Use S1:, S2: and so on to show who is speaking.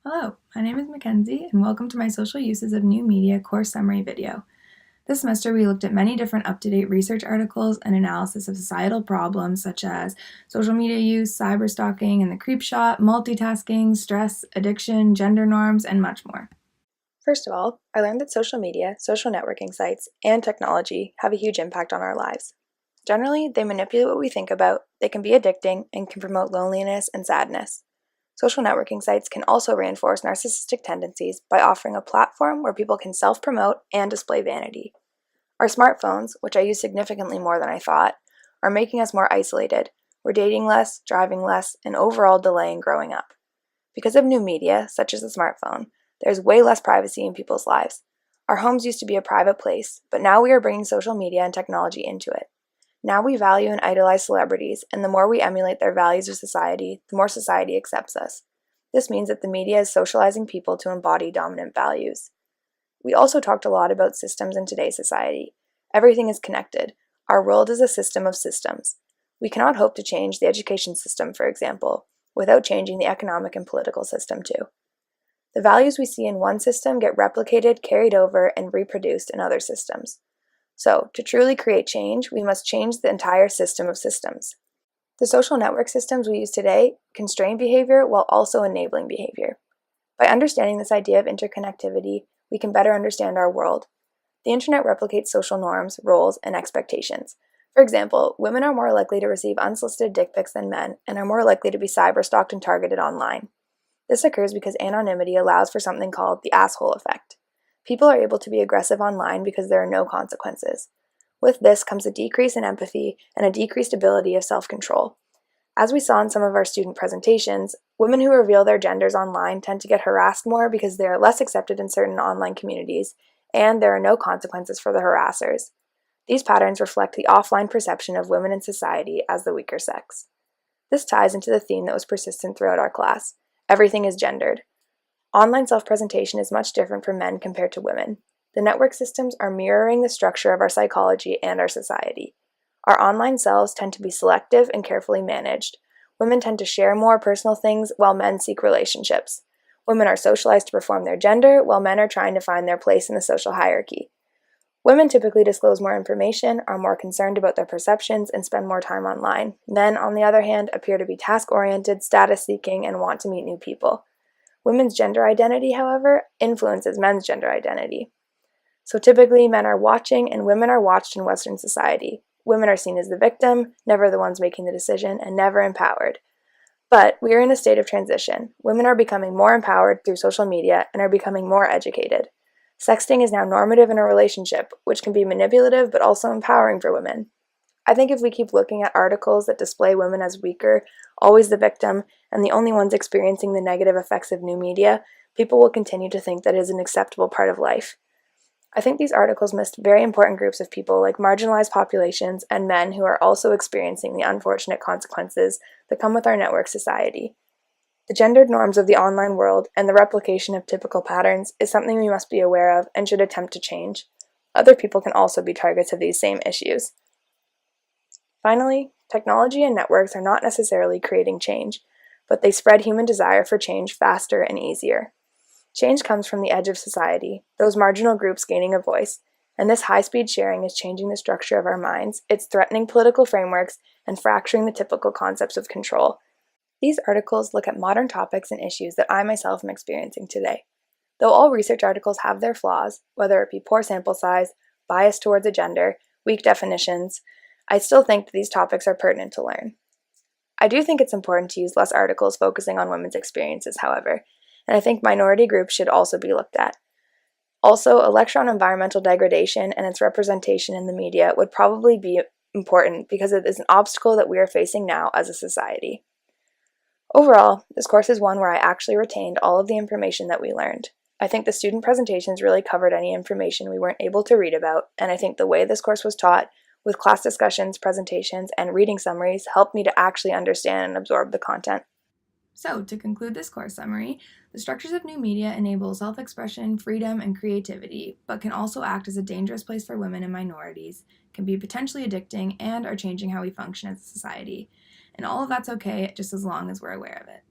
S1: Hello, my name is Mackenzie, and welcome to my Social Uses of New Media course summary video. This semester, we looked at many different up-to-date research articles and analysis of societal problems such as social media use, cyberstalking and the creep shot, multitasking, stress, addiction, gender norms, and much more.
S2: First of all, I learned that social media, social networking sites, and technology have a huge impact on our lives. Generally, they manipulate what we think about, they can be addicting, and can promote loneliness and sadness. Social networking sites can also reinforce narcissistic tendencies by offering a platform where people can self-promote and display vanity. Our smartphones, which I use significantly more than I thought, are making us more isolated. We're dating less, driving less, and overall delaying growing up. Because of new media, such as the smartphone, there's way less privacy in people's lives. Our homes used to be a private place, but now we are bringing social media and technology into it. Now we value and idolize celebrities, and the more we emulate their values of society, the more society accepts us. This means that the media is socializing people to embody dominant values. We also talked a lot about systems in today's society. Everything is connected. Our world is a system of systems. We cannot hope to change the education system, for example, without changing the economic and political system too. The values we see in one system get replicated, carried over, and reproduced in other systems. So, to truly create change, we must change the entire system of systems. The social network systems we use today constrain behavior while also enabling behavior. By understanding this idea of interconnectivity, we can better understand our world. The internet replicates social norms, roles, and expectations. For example, women are more likely to receive unsolicited dick pics than men, and are more likely to be cyberstalked and targeted online. This occurs because anonymity allows for something called the asshole effect. People are able to be aggressive online because there are no consequences. With this comes a decrease in empathy and a decreased ability of self-control. As we saw in some of our student presentations, women who reveal their genders online tend to get harassed more because they are less accepted in certain online communities, and there are no consequences for the harassers. These patterns reflect the offline perception of women in society as the weaker sex. This ties into the theme that was persistent throughout our class. Everything is gendered. Online self-presentation is much different for men compared to women. The network systems are mirroring the structure of our psychology and our society. Our online selves tend to be selective and carefully managed. Women tend to share more personal things while men seek relationships. Women are socialized to perform their gender while men are trying to find their place in the social hierarchy. Women typically disclose more information, are more concerned about their perceptions, and spend more time online. Men, on the other hand, appear to be task-oriented, status-seeking, and want to meet new people. Women's gender identity, however, influences men's gender identity. So typically, men are watching and women are watched in Western society. Women are seen as the victim, never the ones making the decision, and never empowered. But we are in a state of transition. Women are becoming more empowered through social media and are becoming more educated. Sexting is now normative in a relationship, which can be manipulative but also empowering for women. I think if we keep looking at articles that display women as weaker, always the victim, and the only ones experiencing the negative effects of new media, people will continue to think that it is an acceptable part of life. I think these articles missed very important groups of people like marginalized populations and men who are also experiencing the unfortunate consequences that come with our network society. The gendered norms of the online world and the replication of typical patterns is something we must be aware of and should attempt to change. Other people can also be targets of these same issues. Finally, technology and networks are not necessarily creating change, but they spread human desire for change faster and easier. Change comes from the edge of society, those marginal groups gaining a voice, and this high-speed sharing is changing the structure of our minds, it's threatening political frameworks, and fracturing the typical concepts of control. These articles look at modern topics and issues that I myself am experiencing today. Though all research articles have their flaws, whether it be poor sample size, bias towards a gender, weak definitions, I still think that these topics are pertinent to learn. I do think it's important to use less articles focusing on women's experiences, however, and I think minority groups should also be looked at. Also, a lecture on environmental degradation and its representation in the media would probably be important because it is an obstacle that we are facing now as a society. Overall, this course is one where I actually retained all of the information that we learned. I think the student presentations really covered any information we weren't able to read about, and I think the way this course was taught, with class discussions, presentations, and reading summaries, helped me to actually understand and absorb the content.
S1: So, to conclude this course summary, the structures of new media enable self-expression, freedom, and creativity, but can also act as a dangerous place for women and minorities, can be potentially addicting, and are changing how we function as a society. And all of that's okay, just as long as we're aware of it.